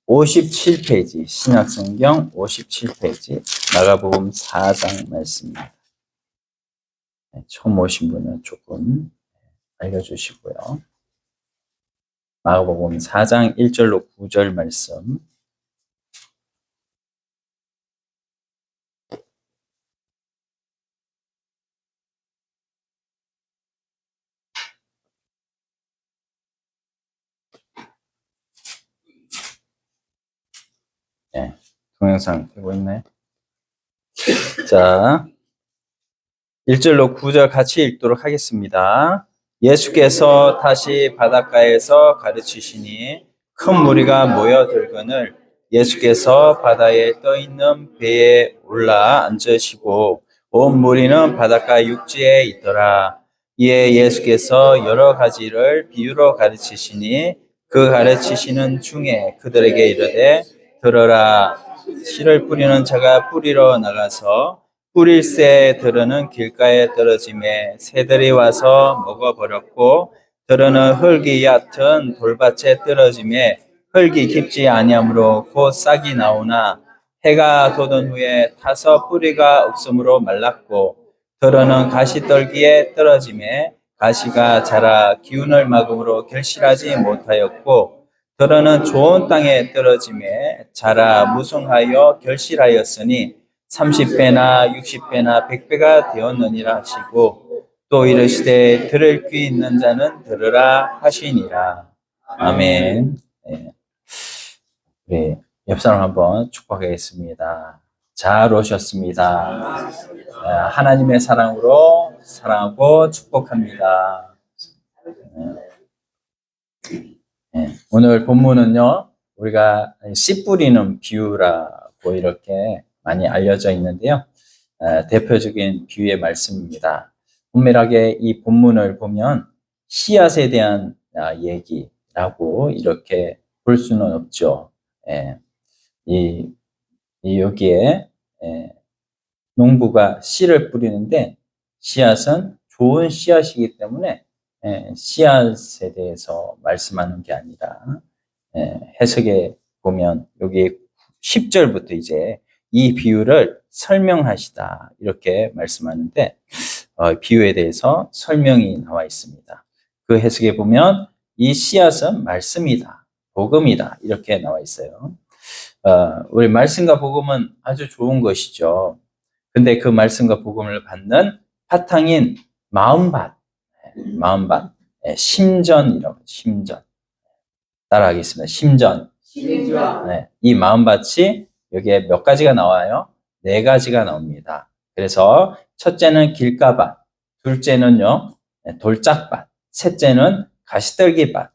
57페이지, 신약성경 57페이지, 마가복음 4장 말씀입니다. 처음 오신 분은 조금 알려주시고요. 마가복음 4장 1절로 9절 말씀. 네, 동영상 되고 있나요? 자, 1절로 9절 같이 읽도록 하겠습니다. 예수께서 다시 바닷가에서 가르치시니 큰 무리가 모여들거늘 예수께서 바다에 떠있는 배에 올라 앉으시고 온 무리는 바닷가 육지에 있더라. 이에 예수께서 여러 가지를 비유로 가르치시니 그 가르치시는 중에 그들에게 이르되 들어라. 씨를 뿌리는 자가 뿌리러 나가서 뿌릴새 들어는 길가에 떨어짐에 새들이 와서 먹어버렸고 들어는 흙이 얕은 돌밭에 떨어짐에 흙이 깊지 아니하므로 곧 싹이 나오나 해가 돋은 후에 타서 뿌리가 없으므로 말랐고 들어는 가시떨기에 떨어짐에 가시가 자라 기운을 막음으로 결실하지 못하였고 들어는 좋은 땅에 떨어짐에 자라 무성하여 결실하였으니 30배나 60배나 100배가 되었느니라 하시고 또 이르시되 들을 귀 있는 자는 들으라 하시니라. 아멘. 네, 옆 사람 한번 축복하겠습니다. 잘 오셨습니다. 하나님의 사랑으로 사랑하고 축복합니다. 오늘 본문은요, 우리가 씨 뿌리는 비유라고 이렇게 많이 알려져 있는데요. 대표적인 비유의 말씀입니다. 엄밀하게 이 본문을 보면 씨앗에 대한 얘기라고 이렇게 볼 수는 없죠. 여기에 농부가 씨를 뿌리는데 씨앗은 좋은 씨앗이기 때문에 씨앗에 대해서 말씀하는 게 아니라 해석에 보면 여기 10절부터 이제 이 비유를 설명하시다 이렇게 말씀하는데 비유에 대해서 설명이 나와 있습니다. 그 해석에 보면 이 씨앗은 말씀이다, 복음이다 이렇게 나와 있어요. 우리 말씀과 복음은 아주 좋은 것이죠. 근데 그 말씀과 복음을 받는 바탕인 마음밭, 심전이라고 심전. 따라하겠습니다. 심전. 이 마음밭이 여기에 몇 가지가 나와요? 4가지가 나옵니다. 그래서 첫째는 길가밭, 둘째는요 돌짝밭, 셋째는 가시떨기밭,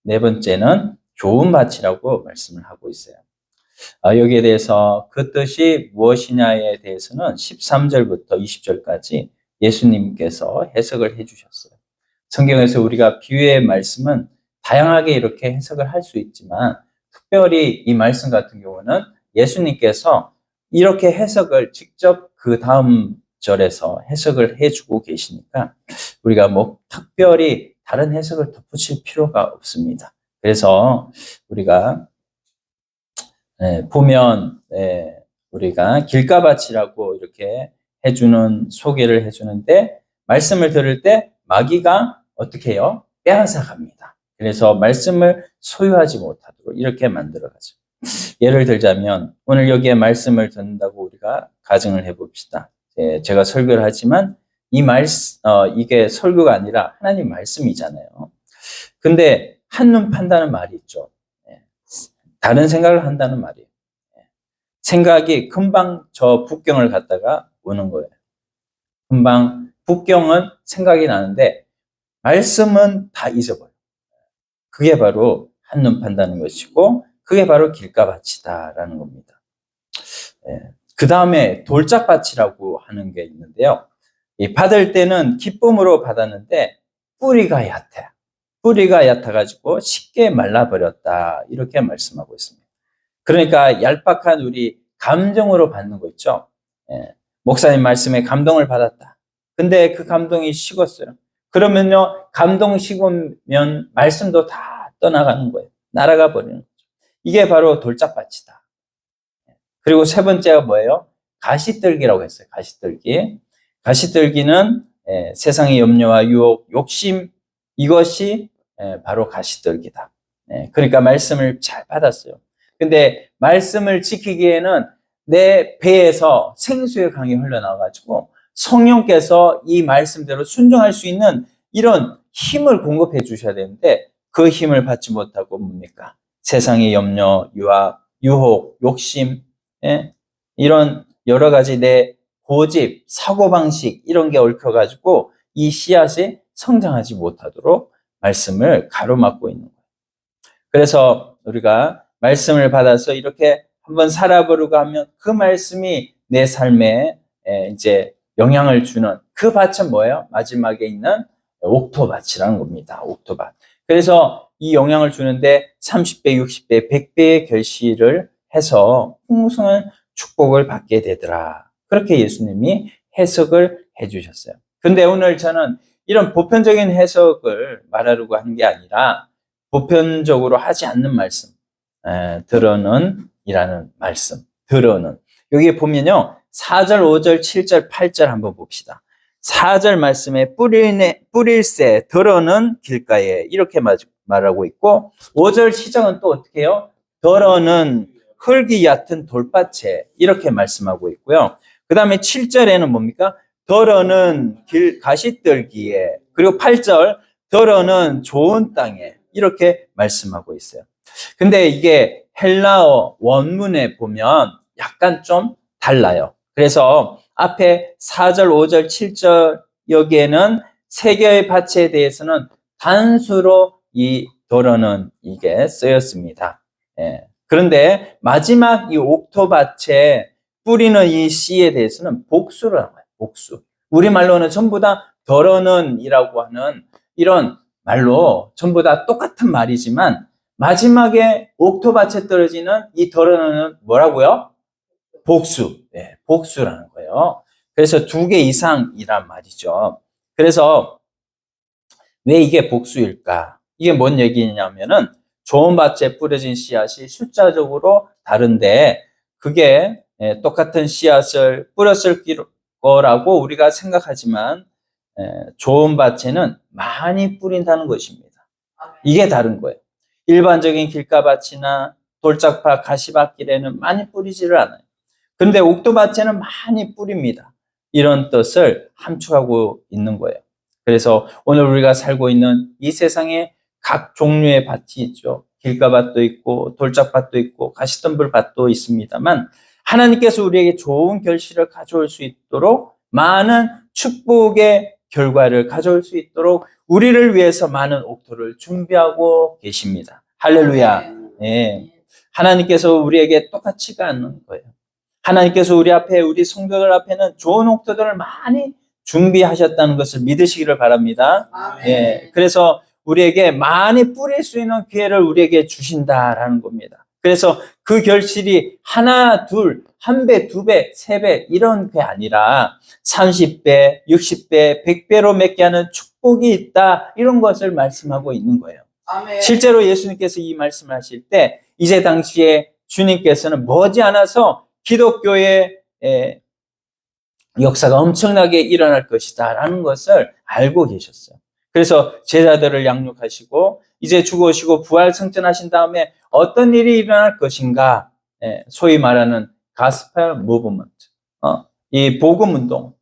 네 번째는 좋은 밭이라고 말씀을 하고 있어요. 여기에 대해서 그 뜻이 무엇이냐에 대해서는 13절부터 20절까지 예수님께서 해석을 해주셨어요. 성경에서 우리가 비유의 말씀은 다양하게 이렇게 해석을 할 수 있지만 특별히 이 말씀 같은 경우는 예수님께서 이렇게 해석을 직접 그 다음 절에서 해석을 해주고 계시니까 우리가 뭐 특별히 다른 해석을 덧붙일 필요가 없습니다. 그래서 우리가 보면 우리가 길가밭이라고 이렇게 해주는 소개를 해주는데 말씀을 들을 때 마귀가 어떻게 해요? 빼앗아갑니다. 그래서 말씀을 소유하지 못하도록 이렇게 만들어가죠. 예를 들자면 오늘 여기에 말씀을 듣는다고 우리가 가정을 해봅시다. 제가 설교를 하지만 이게 설교가 아니라 하나님 말씀이잖아요. 근데 한눈 판다는 말이 있죠. 다른 생각을 한다는 말이에요. 생각이 금방 저 북경을 갔다가 오는 거예요. 금방 북경은 생각이 나는데 말씀은 다 잊어버려요. 그게 바로 한눈 판다는 것이고 그게 바로 길가밭이다라는 겁니다. 그 다음에 돌짝밭이라고 하는 게 있는데요. 받을 때는 기쁨으로 받았는데 뿌리가 얕아요. 뿌리가 얕아가지고 쉽게 말라버렸다 이렇게 말씀하고 있습니다. 그러니까 얄팍한 우리 감정으로 받는 거 있죠. 목사님 말씀에 감동을 받았다. 근데 그 감동이 식었어요. 그러면요 감동 식으면 말씀도 다 떠나가는 거예요. 날아가 버리는 거죠. 이게 바로 돌짝밭이다. 그리고 세 번째가 뭐예요? 가시떨기라고 했어요. 가시떨기. 가시떨기는 세상의 염려와 유혹, 욕심, 이것이 바로 가시떨기다. 그러니까 말씀을 잘 받았어요. 근데 말씀을 지키기에는 내 배에서 생수의 강이 흘러나와가지고 성령께서 이 말씀대로 순종할 수 있는 이런 힘을 공급해 주셔야 되는데 그 힘을 받지 못하고 뭡니까? 세상의 염려, 유혹, 욕심, 이런 여러 가지 내 고집, 사고방식 이런 게 얽혀가지고 이 씨앗이 성장하지 못하도록 말씀을 가로막고 있는 거예요. 그래서 우리가 말씀을 받아서 이렇게 한번 살아보려고 하면 그 말씀이 내 삶에 이제 영향을 주는 그 밭은 뭐예요? 마지막에 있는 옥토밭이라는 겁니다. 옥토밭. 그래서 이 영향을 주는데 30배, 60배, 100배의 결실을 해서 풍성한 축복을 받게 되더라. 그렇게 예수님이 해석을 해주셨어요. 근데 오늘 저는 이런 보편적인 해석을 말하려고 하는 게 아니라 보편적으로 하지 않는 말씀, 들어는 이라는 말씀, 들어는. 여기 보면요, 4절, 5절, 7절, 8절 한번 봅시다. 4절 말씀에 뿌릴새, 들어는 길가에 이렇게 말하고 있고 5절 시작은 또 어떻게 해요? 들어는 흙이 얕은 돌밭에 이렇게 말씀하고 있고요. 그 다음에 7절에는 뭡니까? 들어는 가시떨기에, 그리고 8절 들어는 좋은 땅에 이렇게 말씀하고 있어요. 근데 이게 헬라어 원문에 보면 약간 좀 달라요. 그래서 앞에 4절, 5절, 7절 여기에는 세 개의 밭에 대해서는 단수로 이 도로는 이게 쓰였습니다. 그런데 마지막 이 옥토밭에 뿌리는 이 씨에 대해서는 복수를 하는 거예요. 복수. 우리말로는 전부 다 도로는 이라고 하는 이런 말로 전부 다 똑같은 말이지만 마지막에 옥토밭에 떨어지는 이 도로는 뭐라고요? 복수. 복수라는 거예요. 그래서 2개 이상이란 말이죠. 그래서 왜 이게 복수일까? 이게 뭔 얘기냐면은 좋은 밭에 뿌려진 씨앗이 숫자적으로 다른데 그게 똑같은 씨앗을 뿌렸을 거라고 우리가 생각하지만 좋은 밭에는 많이 뿌린다는 것입니다. 이게 다른 거예요. 일반적인 길가밭이나 돌짝밭, 가시밭길에는 많이 뿌리지를 않아요. 그런데 옥토밭에는 많이 뿌립니다. 이런 뜻을 함축하고 있는 거예요. 그래서 오늘 우리가 살고 있는 이 세상에 각 종류의 밭이 있죠. 길가밭도 있고 돌짝밭도 있고 가시덤불밭도 있습니다만 하나님께서 우리에게 좋은 결실을 가져올 수 있도록 많은 축복의 결과를 가져올 수 있도록 우리를 위해서 많은 옥토를 준비하고 계십니다. 할렐루야. 하나님께서 우리에게 똑같지가 않는 거예요. 하나님께서 우리 앞에, 우리 성도들 앞에는 좋은 옥토들을 많이 준비하셨다는 것을 믿으시기를 바랍니다. 그래서 우리에게 많이 뿌릴 수 있는 기회를 우리에게 주신다라는 겁니다. 그래서 그 결실이 하나, 둘, 한 배, 두 배, 세 배 이런 게 아니라 30배, 60배, 100배로 맺게 하는 축복이 있다. 이런 것을 말씀하고 있는 거예요. 아멘. 실제로 예수님께서 이 말씀을 하실 때 이제 당시에 주님께서는 머지않아서 기독교의 역사가 엄청나게 일어날 것이다 라는 것을 알고 계셨어요. 그래서 제자들을 양육하시고 이제 죽으시고 부활 승천하신 다음에 어떤 일이 일어날 것인가, 소위 말하는 가스펠 무브먼트, 이 복음 운동,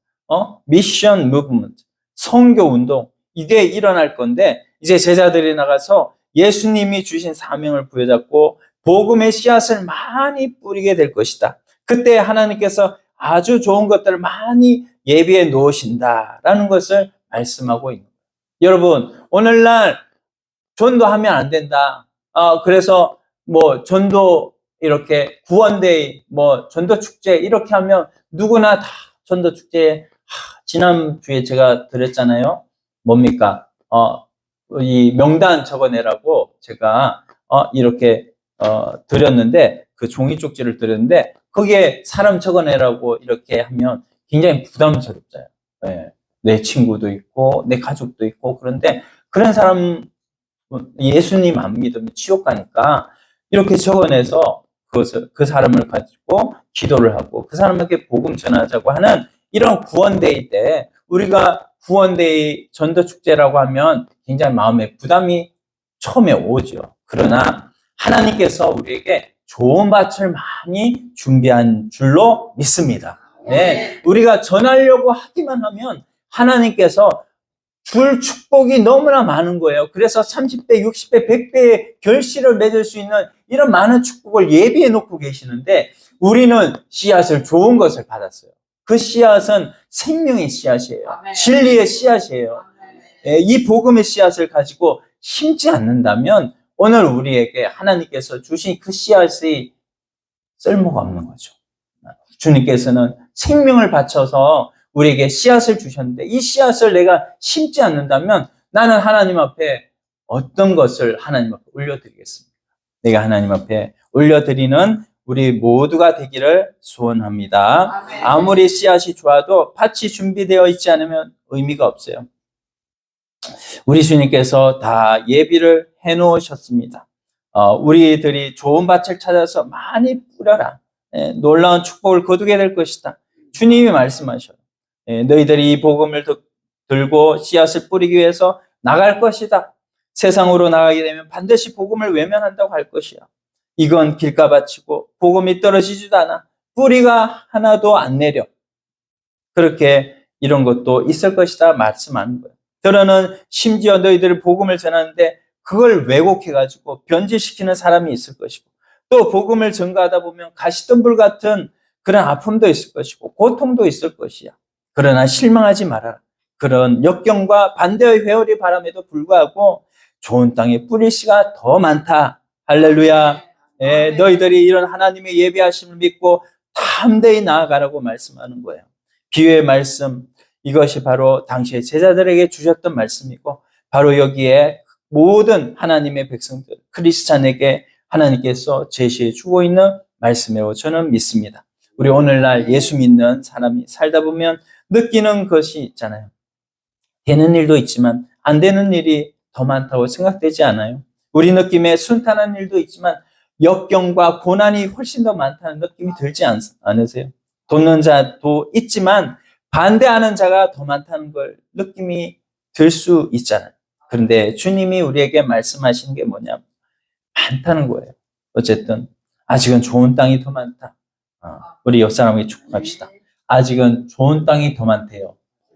미션 무브먼트, 선교 운동, 이게 일어날 건데 이제 제자들이 나가서 예수님이 주신 사명을 부여잡고 복음의 씨앗을 많이 뿌리게 될 것이다. 그때 하나님께서 아주 좋은 것들을 많이 예비해 놓으신다라는 것을 말씀하고 있는 거예요. 여러분, 오늘날 전도하면 안 된다. 그래서 뭐 전도 이렇게 구원데이, 뭐 전도 축제 이렇게 하면 누구나 다 전도 축제에 지난주에 제가 드렸잖아요. 뭡니까? 이 명단 적어내라고 제가 이렇게 드렸는데 그 종이 쪽지를 드렸는데 거기에 사람 적어내라고 이렇게 하면 굉장히 부담스럽잖아요. 내 친구도 있고 내 가족도 있고 그런데 그런 사람 예수님 안 믿으면 지옥 가니까 이렇게 적어내서 그 사람을 가지고 기도를 하고 그 사람에게 복음 전하자고 하는 이런 구원데이 때 우리가 구원데이 전도축제라고 하면 굉장히 마음에 부담이 처음에 오죠. 그러나 하나님께서 우리에게 좋은 밭을 많이 준비한 줄로 믿습니다. 네, 우리가 전하려고 하기만 하면 하나님께서 줄 축복이 너무나 많은 거예요. 그래서 30배, 60배, 100배의 결실을 맺을 수 있는 이런 많은 축복을 예비해 놓고 계시는데 우리는 씨앗을 좋은 것을 받았어요. 그 씨앗은 생명의 씨앗이에요. 진리의 씨앗이에요. 이 복음의 씨앗을 가지고 심지 않는다면 오늘 우리에게 하나님께서 주신 그 씨앗이 쓸모가 없는 거죠. 주님께서는 생명을 바쳐서 우리에게 씨앗을 주셨는데 이 씨앗을 내가 심지 않는다면 나는 하나님 앞에 어떤 것을 하나님 앞에 올려드리겠습니까? 내가 하나님 앞에 올려드리는 우리 모두가 되기를 소원합니다. 아무리 씨앗이 좋아도 밭이 준비되어 있지 않으면 의미가 없어요. 우리 주님께서 다 예비를 해놓으셨습니다. 우리들이 좋은 밭을 찾아서 많이 뿌려라. 놀라운 축복을 거두게 될 것이다. 주님이 말씀하셔요. 너희들이 이 복음을 들고 씨앗을 뿌리기 위해서 나갈 것이다. 세상으로 나가게 되면 반드시 복음을 외면한다고 할 것이야. 이건 길가밭이고 복음이 떨어지지도 않아. 뿌리가 하나도 안 내려. 그렇게 이런 것도 있을 것이다 말씀하는 거예요. 더러는 심지어 너희들이 복음을 전하는데 그걸 왜곡해가지고 변질시키는 사람이 있을 것이고 또 복음을 전가하다 보면 가시덤불 같은 그런 아픔도 있을 것이고 고통도 있을 것이야. 그러나 실망하지 말아라. 그런 역경과 반대의 회오리 바람에도 불구하고 좋은 땅에 뿌릴 씨가 더 많다. 할렐루야. 너희들이 이런 하나님의 예비하심을 믿고 담대히 나아가라고 말씀하는 거예요. 비유의 말씀, 이것이 바로 당시의 제자들에게 주셨던 말씀이고 바로 여기에 모든 하나님의 백성들, 크리스찬에게 하나님께서 제시해 주고 있는 말씀이라고 저는 믿습니다. 우리 오늘날 예수 믿는 사람이 살다 보면 느끼는 것이 있잖아요. 되는 일도 있지만 안 되는 일이 더 많다고 생각되지 않아요? 우리 느낌에 순탄한 일도 있지만 역경과 고난이 훨씬 더 많다는 느낌이 들지 않으세요? 돕는 자도 있지만 반대하는 자가 더 많다는 걸 느낌이 들 수 있잖아요. 그런데 주님이 우리에게 말씀하시는 게 뭐냐면 많다는 거예요. 어쨌든 아직은 좋은 땅이 더 많다. 우리 옆 사람에게 축복합시다. 아직은 좋은 땅이 더 많대요.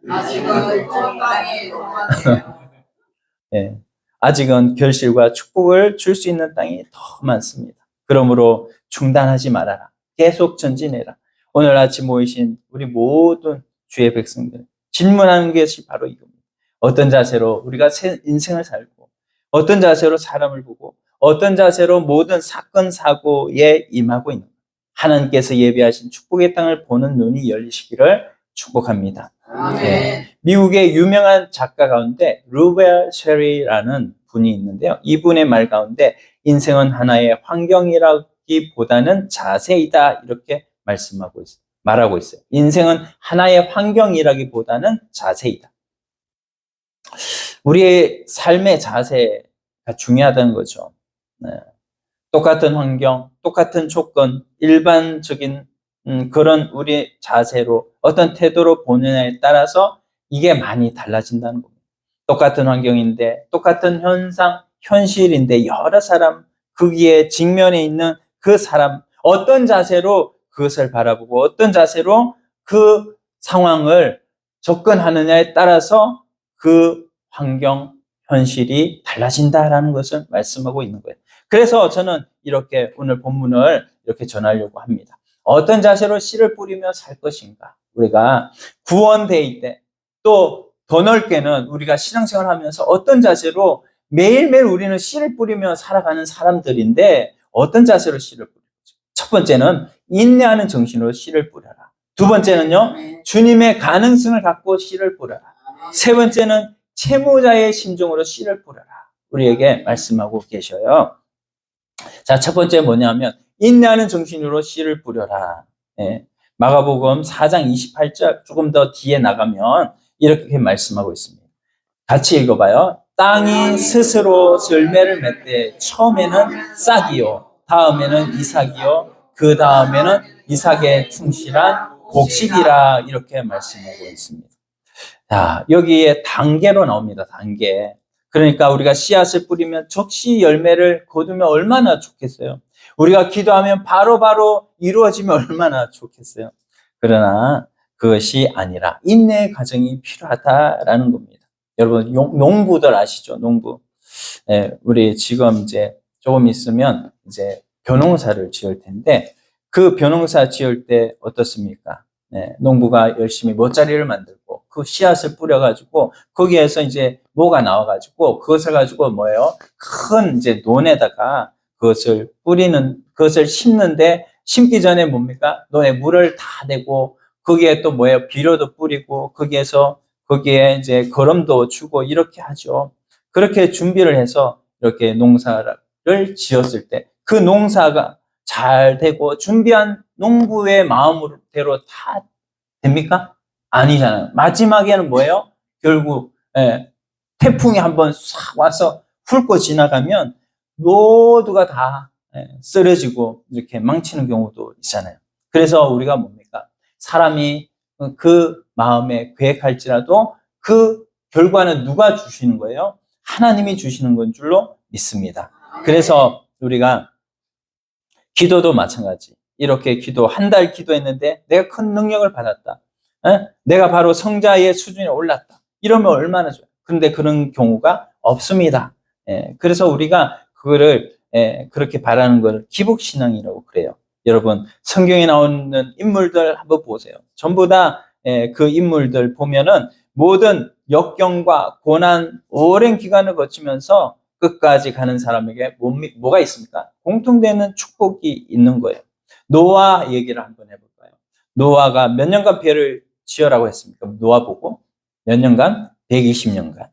아직은 좋은 땅이 더 많대요. 예, 아직은 결실과 축복을 줄 수 있는 땅이 더 많습니다. 그러므로 중단하지 말아라. 계속 전진해라. 오늘 아침 모이신 우리 모든 주의 백성들 질문하는 것이 바로 이겁니다. 어떤 자세로 우리가 인생을 살고 어떤 자세로 사람을 보고 어떤 자세로 모든 사건 사고에 임하고 있는 하나님께서 예비하신 축복의 땅을 보는 눈이 열리시기를 축복합니다. 네. 미국의 유명한 작가 가운데 루벨 쉐리라는 분이 있는데요. 이분의 말 가운데 인생은 하나의 환경이라기보다는 자세이다 이렇게 말하고 있어요. 인생은 하나의 환경이라기보다는 자세이다. 우리의 삶의 자세가 중요하다는 거죠. 네. 똑같은 환경, 똑같은 조건, 일반적인 그런 우리 자세로 어떤 태도로 보느냐에 따라서 이게 많이 달라진다는 겁니다. 똑같은 환경인데 똑같은 현상, 현실인데 여러 사람 거기에 직면해 있는 그 사람 어떤 자세로 그것을 바라보고 어떤 자세로 그 상황을 접근하느냐에 따라서 그 환경, 현실이 달라진다라는 것을 말씀하고 있는 거예요. 그래서 저는 이렇게 오늘 본문을 이렇게 전하려고 합니다. 어떤 자세로 씨를 뿌리며 살 것인가? 우리가 구원데이 때 또 더 넓게는 우리가 신앙생활 하면서 어떤 자세로 매일매일 우리는 씨를 뿌리며 살아가는 사람들인데 어떤 자세로 씨를 뿌리죠? 첫 번째는 인내하는 정신으로 씨를 뿌려라. 두 번째는요, 주님의 가능성을 갖고 씨를 뿌려라. 세 번째는 채무자의 심정으로 씨를 뿌려라. 우리에게 말씀하고 계셔요. 자, 첫 번째 뭐냐면 인내하는 정신으로 씨를 뿌려라. 마가복음 4장 28절 조금 더 뒤에 나가면 이렇게 말씀하고 있습니다. 같이 읽어봐요. 땅이 스스로 열매를 맺되 처음에는 싹이요 다음에는 이삭이요 그 다음에는 이삭에 충실한 곡식이라 이렇게 말씀하고 있습니다. 자, 여기에 단계로 나옵니다. 단계. 그러니까 우리가 씨앗을 뿌리면 적시 열매를 거두면 얼마나 좋겠어요. 우리가 기도하면 바로바로 이루어지면 얼마나 좋겠어요. 그러나 그것이 아니라 인내의 과정이 필요하다라는 겁니다. 여러분 농부들 아시죠? 농부. 우리 지금 이제 조금 있으면 이제 벼농사를 지을 텐데 그 벼농사 지을 때 어떻습니까? 농부가 열심히 모짜리를 만들고 그 씨앗을 뿌려가지고 거기에서 이제 뭐가 나와가지고 그것을 가지고 뭐예요? 큰 이제 논에다가 그것을 뿌리는 그것을 심는데 심기 전에 뭡니까? 논에 물을 다 대고 거기에 또 뭐예요? 비료도 뿌리고 거기에 이제 거름도 주고 이렇게 하죠. 그렇게 준비를 해서 이렇게 농사를 지었을 때 그 농사가 잘 되고 준비한 농부의 마음대로 다 됩니까? 아니잖아요. 마지막에는 뭐예요? 결국 태풍이 한번 싹 와서 훑고 지나가면 모두가 다 쓰러지고 이렇게 망치는 경우도 있잖아요. 그래서 우리가 뭡니까? 사람이 그 마음에 계획할지라도 그 결과는 누가 주시는 거예요? 하나님이 주시는 건 줄로 믿습니다. 그래서 우리가 기도도 마찬가지. 이렇게 한 달 기도했는데 내가 큰 능력을 받았다. 내가 바로 성자의 수준에 올랐다. 이러면 얼마나 좋아요. 그런데 그런 경우가 없습니다. 그래서 우리가 그거를 그렇게 바라는 걸 기복신앙이라고 그래요. 여러분 성경에 나오는 인물들 한번 보세요. 전부 다 그 인물들 보면은 모든 역경과 고난 오랜 기간을 거치면서 끝까지 가는 사람에게 뭐가 있습니까? 공통되는 축복이 있는 거예요. 노아 얘기를 한번 해볼까요? 노아가 몇 년간 배를 지으라고 했습니까? 노아 보고 몇 년간? 120년간.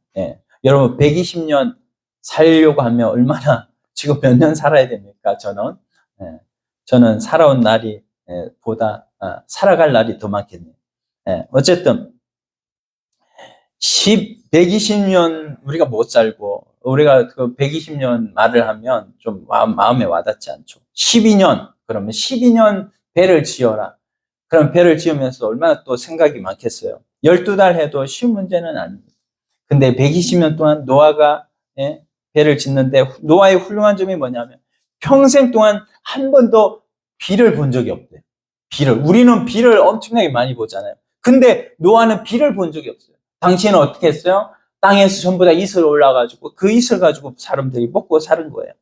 여러분 120년 살려고 하면 얼마나 지금 몇 년 살아야 됩니까? 저는 살아온 날이 보다 살아갈 날이 더 많겠네요. 어쨌든 120년 우리가 못 살고 우리가 그 120년 말을 하면 좀 마음에 와닿지 않죠. 12년 그러면 12년 배를 지어라. 그럼 배를 지으면서 얼마나 또 생각이 많겠어요. 12달 해도 쉬운 문제는 아닙니다. 근데 120년 동안 노아가 배를 짓는데 노아의 훌륭한 점이 뭐냐면 평생 동안 한 번도 비를 본 적이 없대요. 우리는 비를 엄청나게 많이 보잖아요. 근데 노아는 비를 본 적이 없어요. 당시에는 어떻게 했어요? 땅에서 전부 다 이슬 올라가지고 그 이슬 가지고 사람들이 먹고 사는 거예요.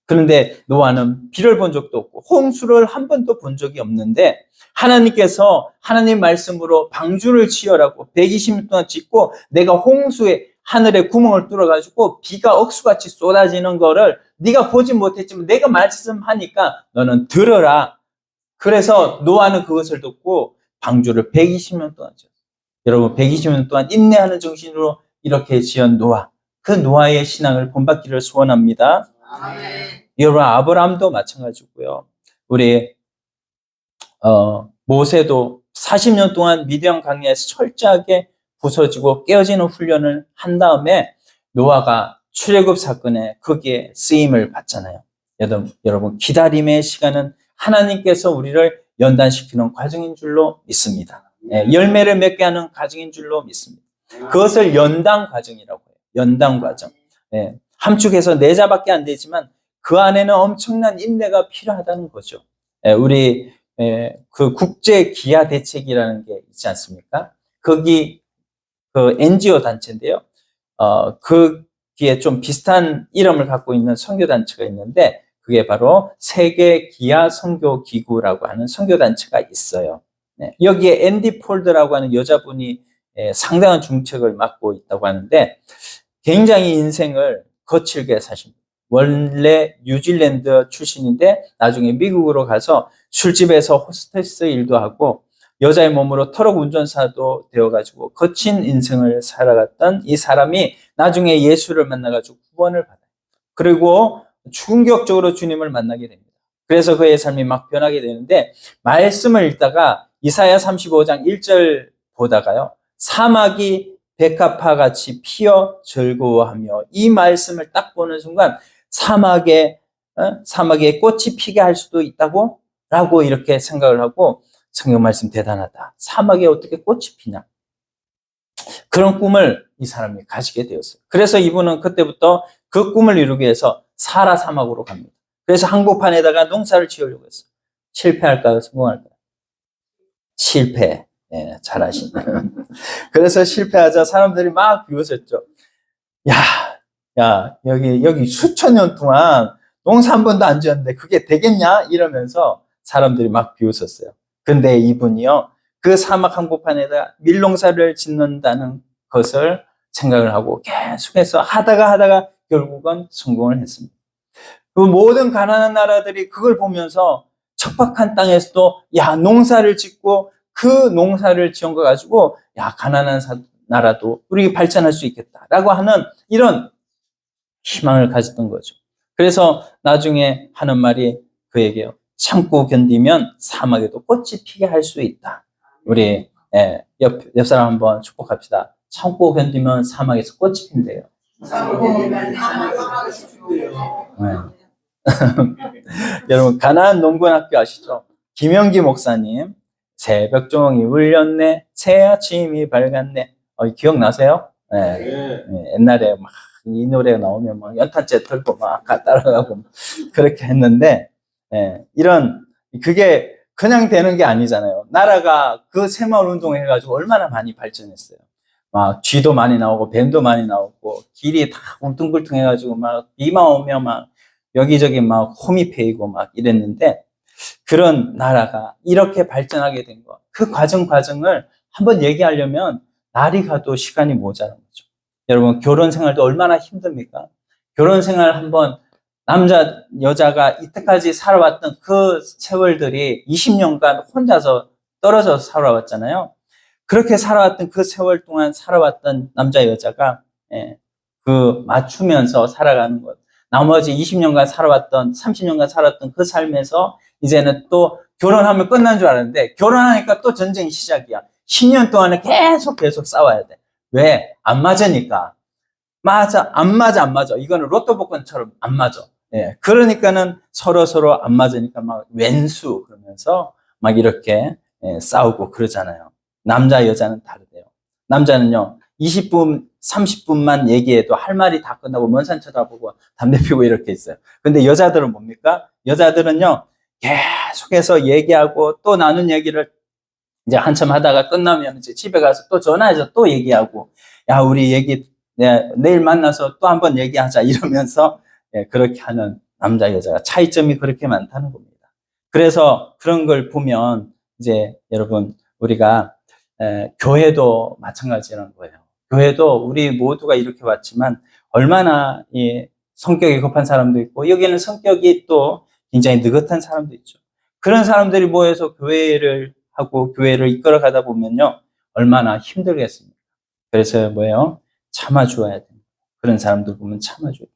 그런데 노아는 비를 본 적도 없고 홍수를 한 번도 본 적이 없는데 하나님께서 하나님 말씀으로 방주를 지어라고 120년 동안 짓고 내가 홍수에 하늘에 구멍을 뚫어가지고 비가 억수같이 쏟아지는 거를 네가 보지 못했지만 내가 말씀하니까 너는 들어라. 그래서 노아는 그것을 듣고 방주를 120년 동안 지었어요. 여러분 120년 동안 인내하는 정신으로 이렇게 지은 노아. 그 노아의 신앙을 본받기를 소원합니다. 여러분 아브라함도 마찬가지고요. 우리 모세도 40년 동안 미디안 강야에서 철저하게 부서지고 깨어지는 훈련을 한 다음에 노아가 출애굽 사건에 거기에 쓰임을 받잖아요. 여러분 기다림의 시간은 하나님께서 우리를 연단시키는 과정인 줄로 믿습니다. 열매를 맺게 하는 과정인 줄로 믿습니다. 그것을 연단 과정이라고 해요. 연단 과정. 함축해서 4자밖에 안 되지만 그 안에는 엄청난 인내가 필요하다는 거죠. 우리 그 국제 기아 대책이라는 게 있지 않습니까? 거기 그 NGO 단체인데요. 거기에 좀 비슷한 이름을 갖고 있는 선교 단체가 있는데 그게 바로 세계 기아 선교 기구라고 하는 선교 단체가 있어요. 여기에 앤디 폴드라고 하는 여자분이 상당한 중책을 맡고 있다고 하는데 굉장히 인생을 거칠게 사십니다. 원래 뉴질랜드 출신인데 나중에 미국으로 가서 술집에서 호스테스 일도 하고 여자의 몸으로 트럭 운전사도 되어가지고 거친 인생을 살아갔던 이 사람이 나중에 예수를 만나가지고 구원을 받아요. 그리고 충격적으로 주님을 만나게 됩니다. 그래서 그의 삶이 막 변하게 되는데 말씀을 읽다가 이사야 35장 1절 보다가요. 사막이 백합화같이 피어 즐거워하며 이 말씀을 딱 보는 순간 사막에 사막에 꽃이 피게 할 수도 있다고? 라고 이렇게 생각을 하고 성경 말씀 대단하다. 사막에 어떻게 꽃이 피냐? 그런 꿈을 이 사람이 가지게 되었어요. 그래서 이분은 그때부터 그 꿈을 이루기 위해서 사라 사막으로 갑니다. 그래서 한복판에다가 농사를 지으려고 했어요. 실패할까요? 성공할까요? 실패. 네, 잘하시네. 그래서 실패하자 사람들이 막 비웃었죠. 여기 수천 년 동안 농사 한 번도 안 지었는데 그게 되겠냐? 이러면서 사람들이 막 비웃었어요. 근데 이분이요, 그 사막 한복판에다 밀농사를 짓는다는 것을 생각을 하고 계속해서 하다가 결국은 성공을 했습니다. 그 모든 가난한 나라들이 그걸 보면서 척박한 땅에서도 농사를 짓고 그 농사를 지은 거 가지고 가난한 나라도 우리 발전할 수 있겠다라고 하는 이런 희망을 가졌던 거죠. 그래서 나중에 하는 말이 그에게요. 참고 견디면 사막에도 꽃이 피게 할 수 있다. 우리 옆 사람 한번 축복합시다. 참고 견디면 사막에서 꽃이 핀대요. 네. 여러분 가나안 농군학교 아시죠? 김영기 목사님 새벽종이 울렸네 새 아침이 밝았네. 기억나세요? 네. 옛날에 막 이 노래가 나오면 막 연탄재 털고 막 따라가고 그렇게 했는데 이런 그게 그냥 되는 게 아니잖아요. 나라가 그 새마을 운동을 해가지고 얼마나 많이 발전했어요. 막 쥐도 많이 나오고 뱀도 많이 나오고 길이 다 웅뚱글퉁해가지고 막 비만 오면 막 여기저기 막 홈이 패이고 막 이랬는데 그런 나라가 이렇게 발전하게 된 거. 그 과정을 한번 얘기하려면 날이 가도 시간이 모자란 거죠. 여러분 결혼 생활도 얼마나 힘듭니까? 결혼 생활 한번 남자 여자가 이때까지 살아왔던 그 세월들이 20년간 혼자서 떨어져서 살아왔잖아요. 그렇게 살아왔던 그 세월 동안 살아왔던 남자 여자가 그 맞추면서 살아가는 것. 나머지 20년간 살아왔던 30년간 살았던 그 삶에서 이제는 또 결혼하면 끝난 줄 알았는데 결혼하니까 또 전쟁이 시작이야. 10년 동안은 계속 싸워야 돼. 왜? 안 맞으니까. 안 맞아. 이거는 로또 복권처럼 안 맞아. 그러니까는 서로 안 맞으니까 막 왼수 그러면서 막 이렇게 싸우고 그러잖아요. 남자 여자는 다르대요. 남자는요 20분 30분만 얘기해도 할 말이 다 끝나고 먼 산 쳐다보고 담배 피우고 이렇게 있어요. 근데 여자들은 뭡니까? 여자들은요 계속해서 얘기하고 또 나눈 얘기를 이제 한참 하다가 끝나면 이제 집에 가서 또 전화해서 또 얘기하고 우리 얘기 내일 만나서 또 한번 얘기하자 이러면서 그렇게 하는 남자 여자가 차이점이 그렇게 많다는 겁니다. 그래서 그런 걸 보면 이제 여러분 우리가 교회도 마찬가지라는 거예요. 교회도 우리 모두가 이렇게 왔지만 얼마나 성격이 급한 사람도 있고 여기는 성격이 또 굉장히 느긋한 사람도 있죠. 그런 사람들이 모여서 교회를 하고 교회를 이끌어 가다 보면요 얼마나 힘들겠습니까? 그래서 뭐예요? 참아줘야 돼요. 그런 사람들 보면 참아줘야 돼요.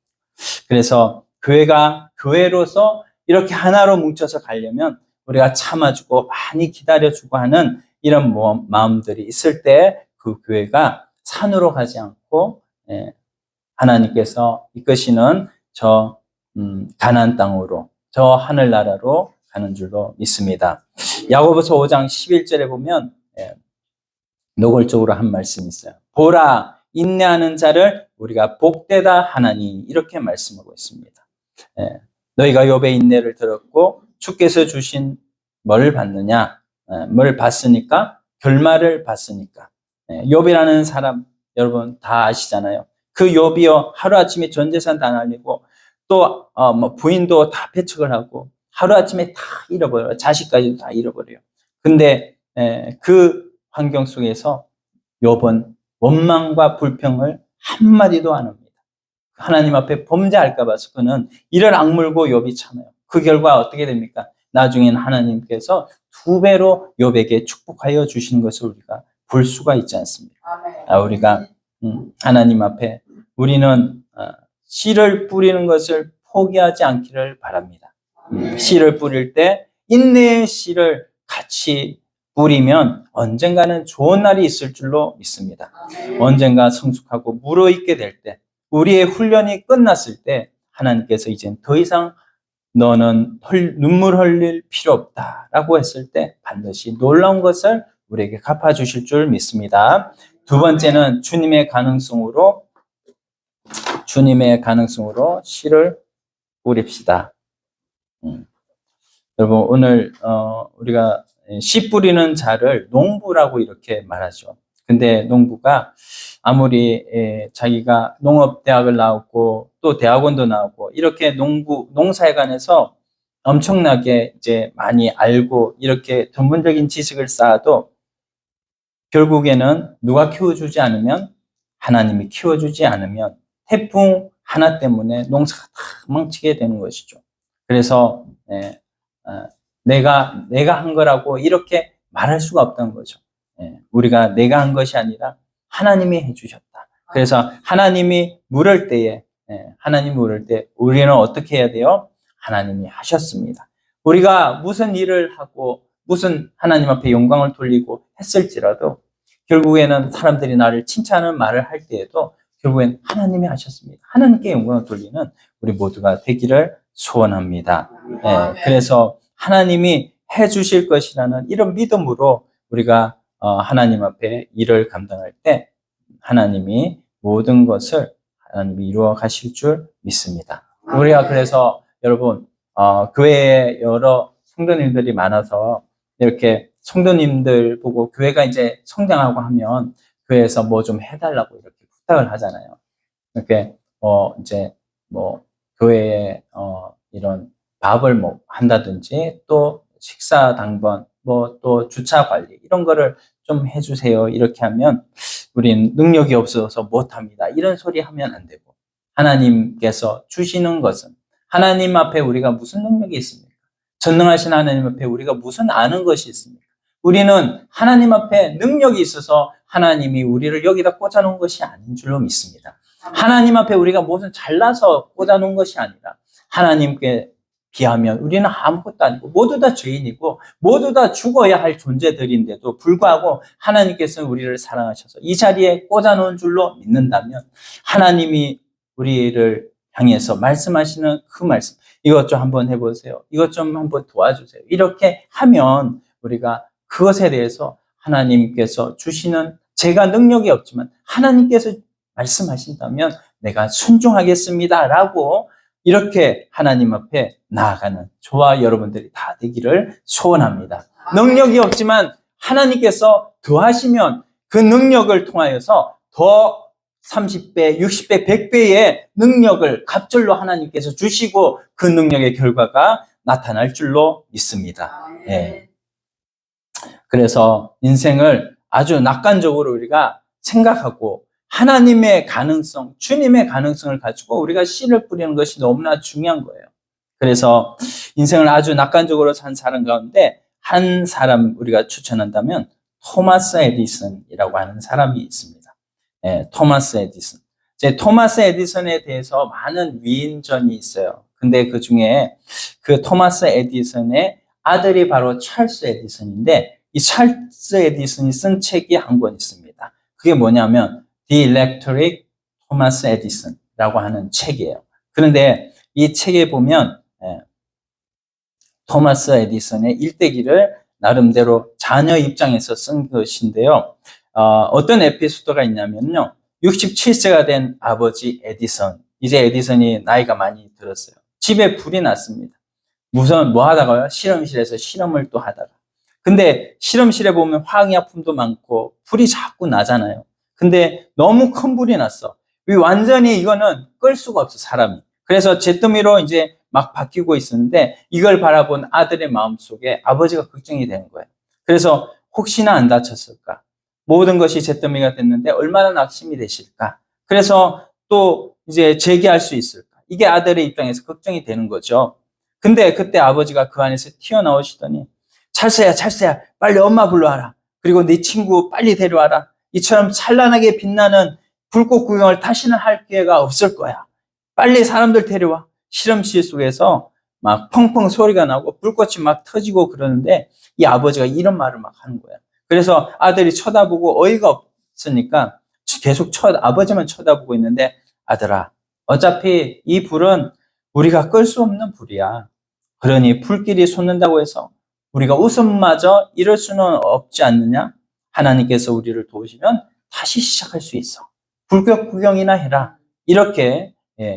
그래서 교회가 교회로서 이렇게 하나로 뭉쳐서 가려면 우리가 참아주고 많이 기다려주고 하는 이런 마음들이 있을 때 그 교회가 산으로 가지 않고 하나님께서 이끄시는 저 가나안 땅으로 저 하늘나라로 가는 줄로 믿습니다. 야고보서 5장 11절에 보면 노골적으로 한 말씀이 있어요. 보라 인내하는 자를 우리가 복되다 하나니 이렇게 말씀하고 있습니다. 너희가 욥의 인내를 들었고 주께서 주신 뭘 받느냐? 뭘 받으니까? 결말을 봤으니까. 욥이라는 사람 여러분 다 아시잖아요. 그 욥이요 하루아침에 전 재산 다 날리고 또 부인도 다 배척을 하고 하루아침에 다 잃어버려요. 자식까지도 다 잃어버려요. 근데 그 환경 속에서 욥은 원망과 불평을 한마디도 안 합니다. 하나님 앞에 범죄할까 봐서 그는 이를 악물고 욥이 참아요. 그 결과 어떻게 됩니까? 나중에는 하나님께서 2배로 욥에게 축복하여 주시는 것을 우리가 볼 수가 있지 않습니까? 우리가 하나님 앞에 우리는 씨를 뿌리는 것을 포기하지 않기를 바랍니다. 씨를 뿌릴 때 인내의 씨를 같이 뿌리면 언젠가는 좋은 날이 있을 줄로 믿습니다. 언젠가 성숙하고 무르익게 될 때, 우리의 훈련이 끝났을 때 하나님께서 이젠 더 이상 너는 눈물 흘릴 필요 없다라고 했을 때 반드시 놀라운 것을 우리에게 갚아주실 줄 믿습니다. 두 번째는 주님의 가능성으로 씨를 뿌립시다. 여러분 오늘 우리가 씨 뿌리는 자를 농부라고 이렇게 말하죠. 근데 농부가 아무리 자기가 농업대학을 나왔고 또 대학원도 나오고 이렇게 농사에 관해서 엄청나게 이제 많이 알고 이렇게 전문적인 지식을 쌓아도 결국에는 누가 키워주지 않으면, 하나님이 키워주지 않으면 태풍 하나 때문에 농사가 다 망치게 되는 것이죠. 그래서 내가 한 거라고 이렇게 말할 수가 없다는 거죠. 우리가 내가 한 것이 아니라 하나님이 해주셨다. 그래서 하나님이 물을 때 우리는 어떻게 해야 돼요? 하나님이 하셨습니다. 우리가 무슨 일을 하고 무슨 하나님 앞에 영광을 돌리고 했을지라도 결국에는 사람들이 나를 칭찬하는 말을 할 때에도 결국엔 하나님이 하셨습니다. 하나님께 영광을 돌리는 우리 모두가 되기를 소원합니다. 그래서 하나님이 해주실 것이라는 이런 믿음으로 우리가 하나님 앞에 일을 감당할 때 하나님이 모든 것을 하나님이 이루어 가실 줄 믿습니다. 우리가 그래서 여러분 교회에 여러 성도님들이 많아서 이렇게 성도님들 보고 교회가 이제 성장하고 하면 교회에서 뭐 좀 해달라고 이렇게 부탁을 하잖아요. 이렇게 이제 교회에 이런 밥을 한다든지 또 식사 당번 또 주차 관리 이런 거를 좀 해주세요. 이렇게 하면 우린 능력이 없어서 못합니다. 이런 소리 하면 안 되고 하나님께서 주시는 것은 하나님 앞에 우리가 무슨 능력이 있습니까? 전능하신 하나님 앞에 우리가 무슨 아는 것이 있습니까? 우리는 하나님 앞에 능력이 있어서 하나님이 우리를 여기다 꽂아놓은 것이 아닌 줄로 믿습니다. 하나님 앞에 우리가 무슨 잘나서 꽂아놓은 것이 아니라 하나님께 비하면 우리는 아무것도 아니고 모두 다 죄인이고 모두 다 죽어야 할 존재들인데도 불구하고 하나님께서는 우리를 사랑하셔서 이 자리에 꽂아놓은 줄로 믿는다면 하나님이 우리를 향해서 말씀하시는 그 말씀, 이것 좀 한번 해보세요. 이것 좀 한번 도와주세요. 이렇게 하면 우리가 그것에 대해서 하나님께서 주시는, 제가 능력이 없지만 하나님께서 말씀하신다면 내가 순종하겠습니다 라고 이렇게 하나님 앞에 나아가는 저와 여러분들이 다 되기를 소원합니다. 능력이 없지만 하나님께서 더하시면 그 능력을 통하여서 더 30배, 60배, 100배의 능력을 갑절로 하나님께서 주시고 그 능력의 결과가 나타날 줄로 믿습니다. 그래서 인생을 아주 낙관적으로 우리가 생각하고 하나님의 가능성, 주님의 가능성을 가지고 우리가 씨를 뿌리는 것이 너무나 중요한 거예요. 그래서 인생을 아주 낙관적으로 산 사람 가운데 한 사람 우리가 추천한다면 토마스 에디슨이라고 하는 사람이 있습니다. 토마스 에디슨. 토마스 에디슨에 대해서 많은 위인전이 있어요. 근데 그 중에 그 토마스 에디슨의 아들이 바로 찰스 에디슨인데 이 찰스 에디슨이 쓴 책이 한 권 있습니다. 그게 뭐냐면 The Electric Thomas Edison라고 하는 책이에요. 그런데 이 책에 보면 토마스 에디슨의 일대기를 나름대로 자녀 입장에서 쓴 것인데요. 어떤 에피소드가 있냐면요. 67세가 된 아버지 에디슨, 이제 에디슨이 나이가 많이 들었어요. 집에 불이 났습니다. 뭐 하다가요? 실험실에서 실험을 또 하다가. 근데 실험실에 보면 화학약품도 많고 불이 자꾸 나잖아요. 근데 너무 큰 불이 났어. 완전히 이거는 끌 수가 없어, 사람이. 그래서 잿더미로 이제 막 바뀌고 있었는데 이걸 바라본 아들의 마음속에 아버지가 걱정이 되는 거예요. 그래서 혹시나 안 다쳤을까? 모든 것이 잿더미가 됐는데 얼마나 낙심이 되실까? 그래서 또 이제 재기할 수 있을까? 이게 아들의 입장에서 걱정이 되는 거죠. 근데 그때 아버지가 그 안에서 튀어나오시더니 찰스야, 빨리 엄마 불러와라. 그리고 네 친구 빨리 데려와라. 이처럼 찬란하게 빛나는 불꽃 구경을 다시는 할 기회가 없을 거야. 빨리 사람들 데려와. 실험실 속에서 막 펑펑 소리가 나고 불꽃이 막 터지고 그러는데 이 아버지가 이런 말을 막 하는 거야. 그래서 아들이 쳐다보고 어이가 없으니까 계속 아버지만 쳐다보고 있는데 아들아, 어차피 이 불은 우리가 끌 수 없는 불이야. 그러니 불길이 솟는다고 해서 우리가 웃음마저 이럴 수는 없지 않느냐? 하나님께서 우리를 도우시면 다시 시작할 수 있어. 불교 구경이나 해라. 이렇게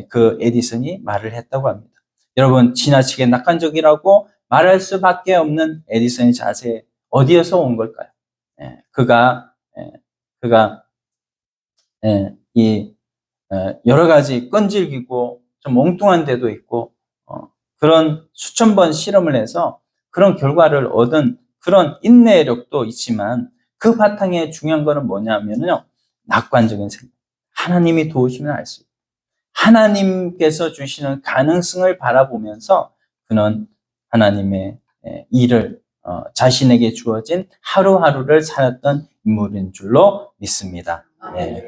그 에디슨이 말을 했다고 합니다. 여러분, 지나치게 낙관적이라고 말할 수밖에 없는 에디슨의 자세 어디에서 온 걸까요? 그가 이 여러 가지 끈질기고 좀 엉뚱한 데도 있고 그런 수천 번 실험을 해서 그런 결과를 얻은 그런 인내력도 있지만 그 바탕에 중요한 거는 뭐냐면요. 낙관적인 생각. 하나님이 도우시면 알 수 있다. 하나님께서 주시는 가능성을 바라보면서 그는 하나님의 일을 자신에게 주어진 하루하루를 살았던 인물인 줄로 믿습니다.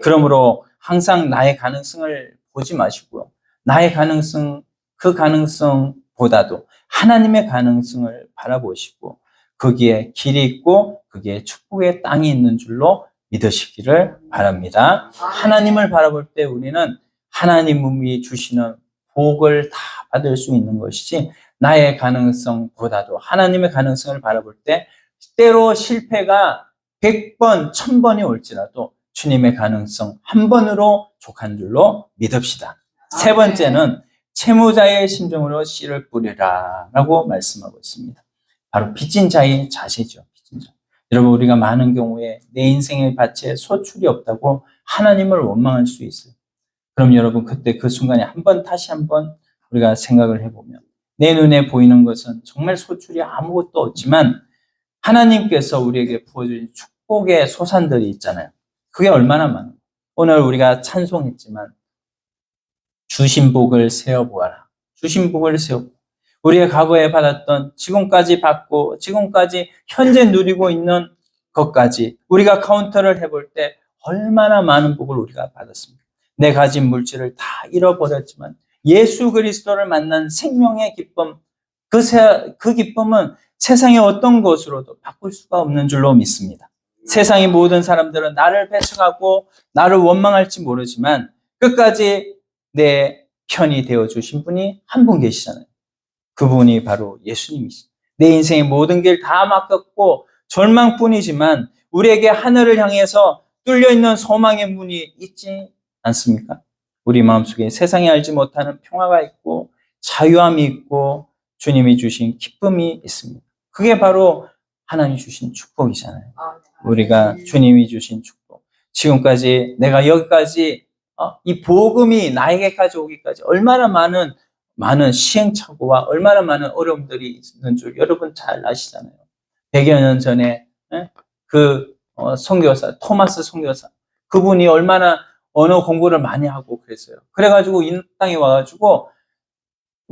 그러므로 항상 나의 가능성을 보지 마시고요. 나의 가능성, 그 가능성보다도 하나님의 가능성을 바라보시고 거기에 길이 있고 거기에 축복의 땅이 있는 줄로 믿으시기를 바랍니다. 하나님을 바라볼 때 우리는 하나님이 주시는 복을 다 받을 수 있는 것이지 나의 가능성보다도 하나님의 가능성을 바라볼 때 때로 실패가 100번, 1000번이 올지라도 주님의 가능성 한 번으로 족한 줄로 믿읍시다. 세 번째는 채무자의 심정으로 씨를 뿌리라 라고 말씀하고 있습니다. 바로 빚진 자의 자세죠. 빚진 자. 여러분, 우리가 많은 경우에 내 인생의 밭에 소출이 없다고 하나님을 원망할 수 있어요. 그럼 여러분, 그때 그 순간에 다시 한번 우리가 생각을 해보면 내 눈에 보이는 것은 정말 소출이 아무것도 없지만 하나님께서 우리에게 부어주신 축복의 소산들이 있잖아요. 그게 얼마나 많아요. 오늘 우리가 찬송했지만 주신 복을 세어보아라. 주신 복을 세어보아라. 우리의 과거에 받았던 지금까지 받고 지금까지 현재 누리고 있는 것까지 우리가 카운터를 해볼 때 얼마나 많은 복을 우리가 받았습니까? 내 가진 물질을 다 잃어버렸지만 예수 그리스도를 만난 생명의 기쁨, 그 기쁨은 세상의 어떤 것으로도 바꿀 수가 없는 줄로 믿습니다. 세상의 모든 사람들은 나를 배척하고 나를 원망할지 모르지만 끝까지 내 편이 되어주신 분이 한 분 계시잖아요. 그분이 바로 예수님이시죠. 내 인생의 모든 길 다 맡겼고 절망뿐이지만 우리에게 하늘을 향해서 뚫려있는 소망의 문이 있지 않습니까? 우리 마음속에 세상에 알지 못하는 평화가 있고 자유함이 있고 주님이 주신 기쁨이 있습니다. 그게 바로 하나님이 주신 축복이잖아요. 우리가 주님이 주신 축복. 지금까지 내가 여기까지 이 복음이 나에게까지 오기까지 얼마나 많은 시행착오와 얼마나 많은 어려움들이 있는 줄 여러분 잘 아시잖아요. 100여 년 전에 그 선교사 토마스 선교사 그분이 얼마나 언어 공부를 많이 하고 그랬어요. 그래가지고 이 땅에 와가지고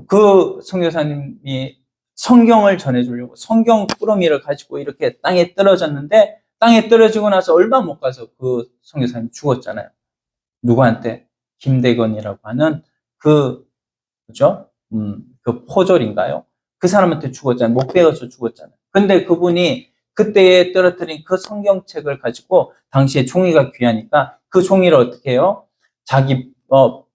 그 선교사님이 성경을 전해주려고 성경 꾸러미를 가지고 이렇게 땅에 떨어졌는데 땅에 떨어지고 나서 얼마 못 가서 그 선교사님 죽었잖아요. 누구한테? 김대건이라고 하는 그죠? 그 포졸인가요? 그 사람한테 죽었잖아요. 못 베어서 죽었잖아요. 근데 그분이 그때에 떨어뜨린 그 성경책을 가지고 당시에 종이가 귀하니까 그 종이를 어떻게 해요? 자기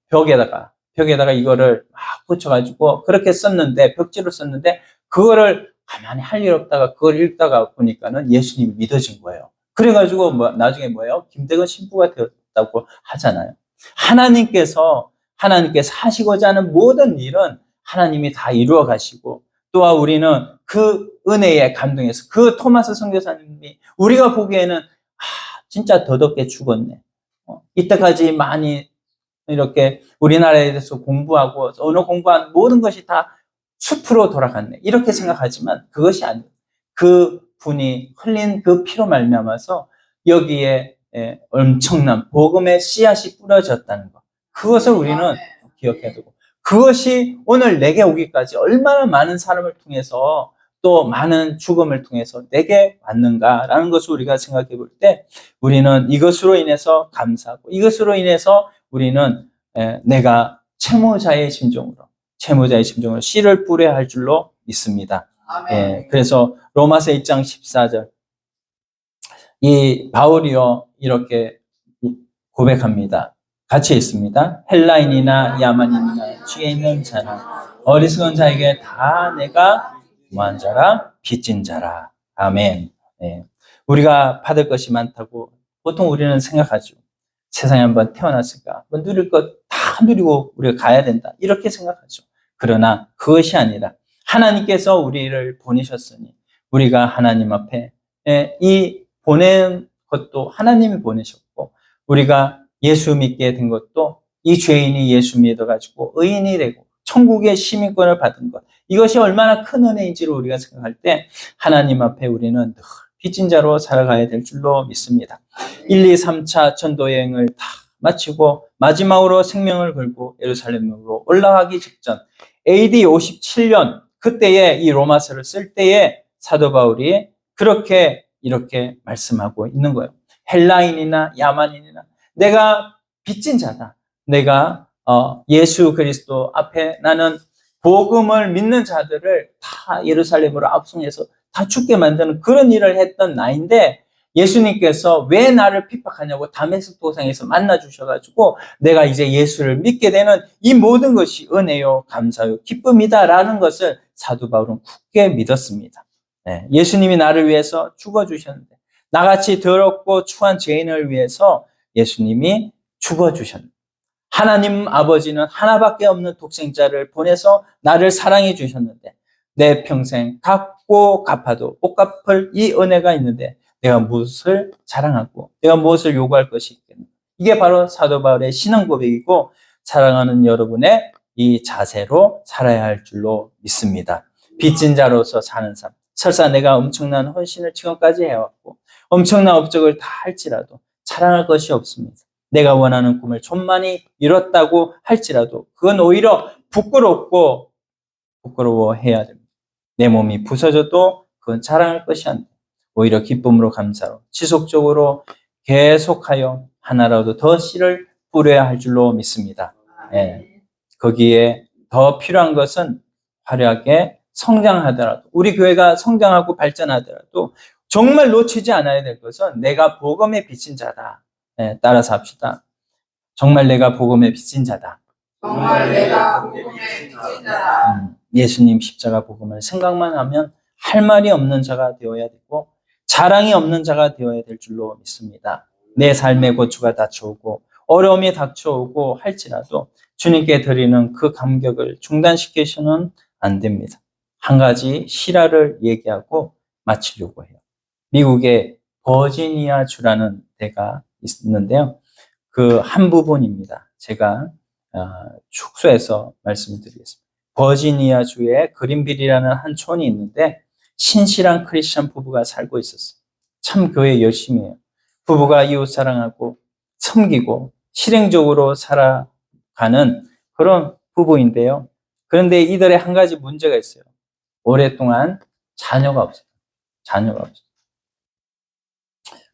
벽에다가 이거를 막 붙여가지고 그렇게 썼는데 벽지로 썼는데 그거를 가만히 할 일 없다가 그걸 읽다가 보니까는 예수님이 믿어진 거예요. 그래가지고 나중에 뭐예요? 김대건 신부가 되었다고 하잖아요. 하나님께서 하시고자 하는 모든 일은 하나님이 다 이루어 가시고 또한 우리는 그 은혜에 감동해서 그 토마스 선교사님이 우리가 보기에는 진짜 더럽게 죽었네. 이때까지 많이 이렇게 우리나라에 대해서 공부하고 언어 공부한 모든 것이 다 숲으로 돌아갔네. 이렇게 생각하지만 그것이 아니에요. 그 분이 흘린 그 피로 말미암아서 여기에 엄청난 복음의 씨앗이 뿌려졌다는 것. 그것을 우리는 기억해야 되고 그것이 오늘 내게 오기까지 얼마나 많은 사람을 통해서 또 많은 죽음을 통해서 내게 왔는가라는 것을 우리가 생각해 볼 때 우리는 이것으로 인해서 감사하고 이것으로 인해서 우리는 내가 채무자의 심정으로 씨를 뿌려야 할 줄로 믿습니다. 그래서 로마서 1장 14절 이 바울이요 이렇게 고백합니다. 같이 있습니다. 헬라인이나 야만인이나 지혜 있는 자나 어리석은 자에게 다 내가 무한 자라, 빚진 자라. 아멘. 네. 우리가 받을 것이 많다고 보통 우리는 생각하죠. 세상에 한번 태어났으니까 뭐 누릴 것 다 누리고 우리가 가야 된다. 이렇게 생각하죠. 그러나 그것이 아니라 하나님께서 우리를 보내셨으니 우리가 하나님 앞에 이 보낸 것도 하나님이 보내셨고 우리가 예수 믿게 된 것도 이 죄인이 예수 믿어가지고 의인이 되고 천국의 시민권을 받은 것. 이것이 얼마나 큰 은혜인지를 우리가 생각할 때 하나님 앞에 우리는 늘 빚진 자로 살아가야 될 줄로 믿습니다. 1, 2, 3차 전도 여행을 다 마치고 마지막으로 생명을 걸고 예루살렘으로 올라가기 직전 AD 57년 그때에 이 로마서를 쓸 때에 사도 바울이 그렇게 이렇게 말씀하고 있는 거예요. 헬라인이나 야만인이나 내가 빚진 자다. 내가 예수 그리스도 앞에 나는 복음을 믿는 자들을 다 예루살렘으로 압송해서 다 죽게 만드는 그런 일을 했던 나인데 예수님께서 왜 나를 핍박하냐고 다메섹 도상에서 만나 주셔가지고 내가 이제 예수를 믿게 되는 이 모든 것이 은혜요, 감사요, 기쁨이다라는 것을 사도 바울은 굳게 믿었습니다. 네, 예수님이 나를 위해서 죽어주셨는데 나같이 더럽고 추한 죄인을 위해서 예수님이 죽어주셨는데 하나님 아버지는 하나밖에 없는 독생자를 보내서 나를 사랑해 주셨는데 내 평생 갚고 갚아도 못 갚을 이 은혜가 있는데 내가 무엇을 자랑하고 내가 무엇을 요구할 것이 있겠나. 이게 바로 사도 바울의 신앙 고백이고 사랑하는 여러분의 이 자세로 살아야 할 줄로 믿습니다. 빚진 자로서 사는 삶. 설사 내가 엄청난 헌신을 지금까지 해왔고 엄청난 업적을 다 할지라도 자랑할 것이 없습니다. 내가 원하는 꿈을 좀 많이 이뤘다고 할지라도 그건 오히려 부끄러워해야 됩니다. 내 몸이 부서져도 그건 자랑할 것이 아니라 오히려 기쁨으로 감사로 지속적으로 계속하여 하나라도 더 씨를 뿌려야 할 줄로 믿습니다. 예. 거기에 더 필요한 것은 화려하게 성장하더라도 우리 교회가 성장하고 발전하더라도 정말 놓치지 않아야 될 것은 내가 복음에 비친 자다. 예, 따라서 합시다. 정말 내가 복음에 빚진 자다. 정말 내가 복음에 빚진 자다. 예수님 십자가 복음을 생각만 하면 할 말이 없는 자가 되어야 되고 자랑이 없는 자가 되어야 될 줄로 믿습니다. 내 삶의 고초가 닥쳐오고 어려움이 닥쳐오고 할지라도 주님께 드리는 그 감격을 중단시키셔는 안 됩니다. 한 가지 실화를 얘기하고 마치려고 해요. 미국의 버지니아 주라는 데가 있는데요. 그 한 부분입니다. 제가 축소해서 말씀드리겠습니다. 버지니아 주에 그린빌이라는 한 촌이 있는데 신실한 크리스천 부부가 살고 있었어요. 참 교회 열심히 해요. 부부가 이웃 사랑하고 섬기고 실행적으로 살아가는 그런 부부인데요. 그런데 이들의 한 가지 문제가 있어요. 오랫동안 자녀가 없어요. 자녀가 없어요.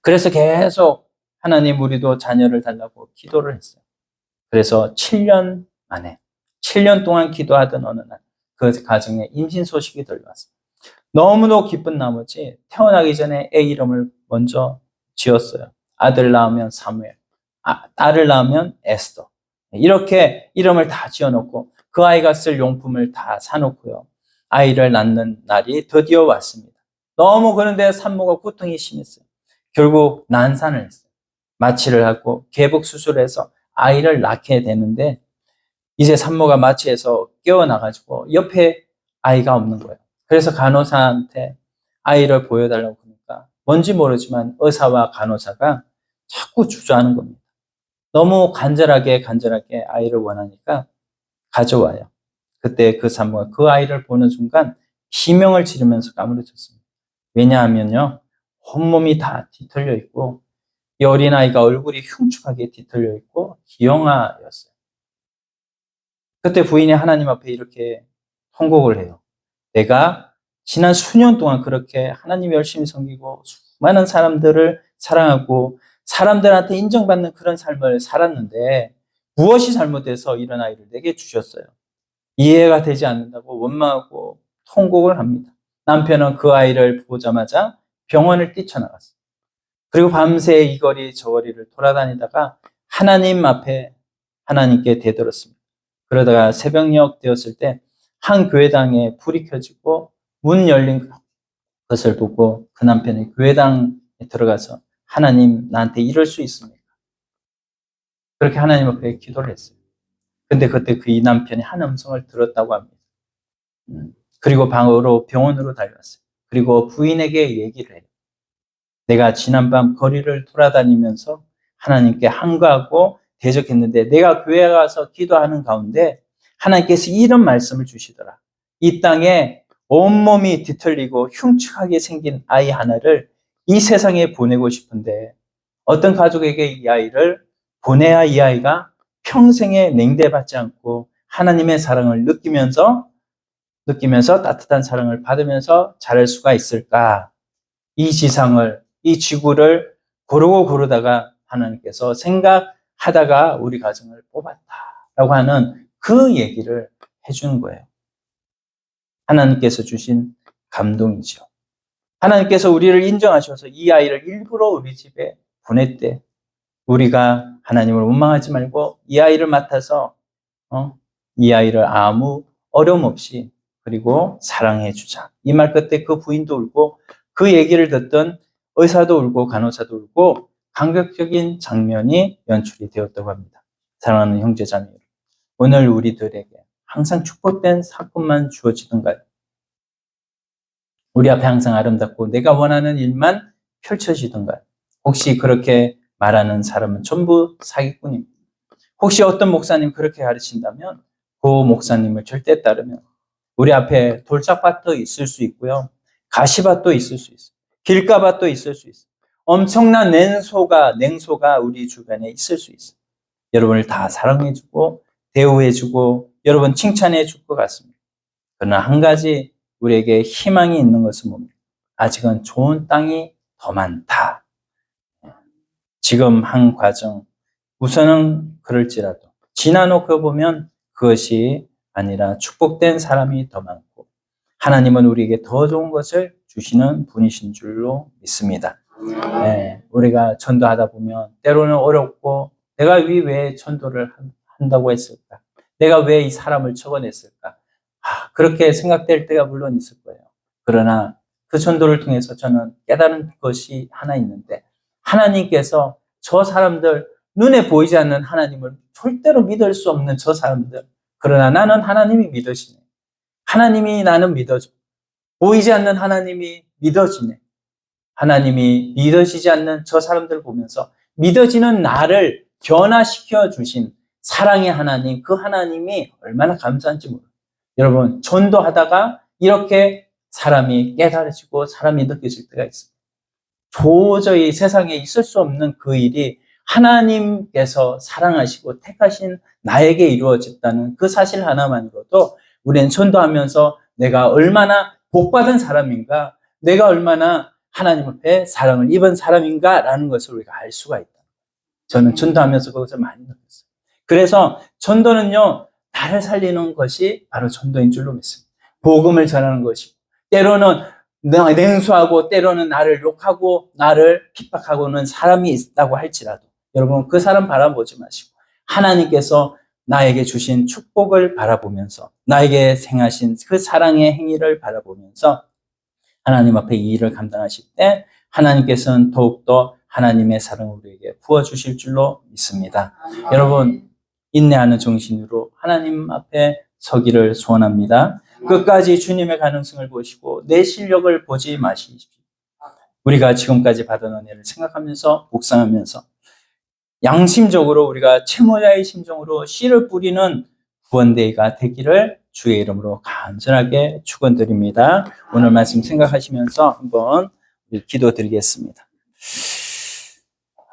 그래서 계속 하나님 우리도 자녀를 달라고 기도를 했어요. 그래서 7년 만에 7년 동안 기도하던 어느 날 그 가정에 임신 소식이 들려왔어요. 너무도 기쁜 나머지 태어나기 전에 애 이름을 먼저 지었어요. 아들 낳으면 사무엘, 딸을 낳으면 에스더. 이렇게 이름을 다 지어놓고 그 아이가 쓸 용품을 다 사놓고요. 아이를 낳는 날이 드디어 왔습니다. 너무 그런데 산모가 고통이 심했어요. 결국 난산을 했어요. 마취를 하고 개복 수술해서 아이를 낳게 되는데 이제 산모가 마취해서 깨어나가지고 옆에 아이가 없는 거예요. 그래서 간호사한테 아이를 보여달라고 그러니까 뭔지 모르지만 의사와 간호사가 자꾸 주저하는 겁니다. 너무 간절하게 아이를 원하니까 가져와요. 그때 그 산모가 그 아이를 보는 순간 비명을 지르면서 까무러쳤습니다. 왜냐하면요. 온몸이 다 뒤틀려 있고 이 어린아이가 얼굴이 흉측하게 뒤틀려 있고 기형아였어요. 그때 부인이 하나님 앞에 이렇게 통곡을 해요. 내가 지난 수년 동안 그렇게 하나님 열심히 섬기고 수많은 사람들을 사랑하고 사람들한테 인정받는 그런 삶을 살았는데 무엇이 잘못돼서 이런 아이를 내게 주셨어요. 이해가 되지 않는다고 원망하고 통곡을 합니다. 남편은 그 아이를 보자마자 병원을 뛰쳐나갔어요. 그리고 밤새 이 거리 저 거리를 돌아다니다가 하나님 앞에 하나님께 되들었습니다. 그러다가 새벽녘 되었을 때 한 교회당에 불이 켜지고 문 열린 것을 보고 그 남편이 교회당에 들어가서 하나님 나한테 이럴 수 있습니까? 그렇게 하나님 앞에 기도를 했어요. 근데 그때 그 이 남편이 한 음성을 들었다고 합니다. 그리고 바로 병원으로 달려왔어요. 그리고 부인에게 얘기를 해요. 내가 지난밤 거리를 돌아다니면서 하나님께 한가하고 대적했는데 내가 교회에 가서 기도하는 가운데 하나님께서 이런 말씀을 주시더라. 이 땅에 온몸이 뒤틀리고 흉측하게 생긴 아이 하나를 이 세상에 보내고 싶은데 어떤 가족에게 이 아이를 보내야 이 아이가 평생에 냉대받지 않고 하나님의 사랑을 느끼면서 따뜻한 사랑을 받으면서 자랄 수가 있을까? 이 지상을, 이 지구를 고르다가 하나님께서 생각하다가 우리 가정을 뽑았다라고 하는 그 얘기를 해주는 거예요. 하나님께서 주신 감동이죠. 하나님께서 우리를 인정하셔서 이 아이를 일부러 우리 집에 보냈대. 우리가 하나님을 원망하지 말고 이 아이를 맡아서 이 아이를 아무 어려움 없이 그리고 사랑해 주자. 이 말 끝에 그 부인도 울고 그 얘기를 듣던 의사도 울고 간호사도 울고 감격적인 장면이 연출이 되었다고 합니다. 사랑하는 형제자매, 오늘 우리들에게 항상 축복된 사건만 주어지던가요? 우리 앞에 항상 아름답고 내가 원하는 일만 펼쳐지던가요? 혹시 그렇게 말하는 사람은 전부 사기꾼입니다. 혹시 어떤 목사님 그렇게 가르친다면 그 목사님을 절대 따르면 우리 앞에 돌짝밭도 있을 수 있고요. 가시밭도 있을 수 있어요. 길가밭도 있을 수 있어요. 엄청난 냉소가 우리 주변에 있을 수 있어요. 여러분을 다 사랑해주고 대우해주고 여러분 칭찬해줄 것 같습니다. 그러나 한 가지 우리에게 희망이 있는 것은 뭡니까? 아직은 좋은 땅이 더 많다. 지금 한 과정 우선은 그럴지라도 지나놓고 보면 그것이 아니라 축복된 사람이 더 많고 하나님은 우리에게 더 좋은 것을 주시는 분이신 줄로 믿습니다. 네, 우리가 전도하다 보면 때로는 어렵고 내가 왜 전도를 한다고 했을까? 내가 왜 이 사람을 적어냈을까? 그렇게 생각될 때가 물론 있을 거예요. 그러나 그 전도를 통해서 저는 깨달은 것이 하나 있는데 하나님께서 저 사람들 눈에 보이지 않는 하나님을 절대로 믿을 수 없는 저 사람들 그러나 나는 하나님이 믿어지네. 하나님이 나는 믿어줘. 보이지 않는 하나님이 믿어지네. 하나님이 믿어지지 않는 저 사람들 보면서 믿어지는 나를 변화시켜 주신 사랑의 하나님, 그 하나님이 얼마나 감사한지 몰라요. 여러분, 전도하다가 이렇게 사람이 깨달아지고 사람이 느껴질 때가 있습니다. 도저히 세상에 있을 수 없는 그 일이 하나님께서 사랑하시고 택하신 나에게 이루어졌다는 그 사실 하나만으로도 우리는 전도하면서 내가 얼마나 복받은 사람인가, 내가 얼마나 하나님 앞에 사랑을 입은 사람인가라는 것을 우리가 알 수가 있다. 저는 전도하면서 그것을 많이 느꼈어요. 그래서 전도는요, 나를 살리는 것이 바로 전도인 줄로 믿습니다. 복음을 전하는 것이고, 때로는 냉소하고 때로는 나를 욕하고 나를 핍박하고는 사람이 있다고 할지라도 여러분 그 사람 바라보지 마시고 하나님께서 나에게 주신 축복을 바라보면서 나에게 행하신 그 사랑의 행위를 바라보면서 하나님 앞에 이 일을 감당하실 때 하나님께서는 더욱더 하나님의 사랑을 우리에게 부어주실 줄로 믿습니다. 여러분 인내하는 정신으로 하나님 앞에 서기를 소원합니다. 끝까지 주님의 가능성을 보시고 내 실력을 보지 마십시오. 우리가 지금까지 받은 은혜를 생각하면서 묵상하면서 양심적으로 우리가 채모자의 심정으로 씨를 뿌리는 구원데이가 되기를 주의 이름으로 간절하게 축원드립니다. 오늘 말씀 생각하시면서 한번 기도드리겠습니다.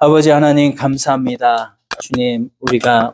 아버지 하나님 감사합니다. 주님 우리가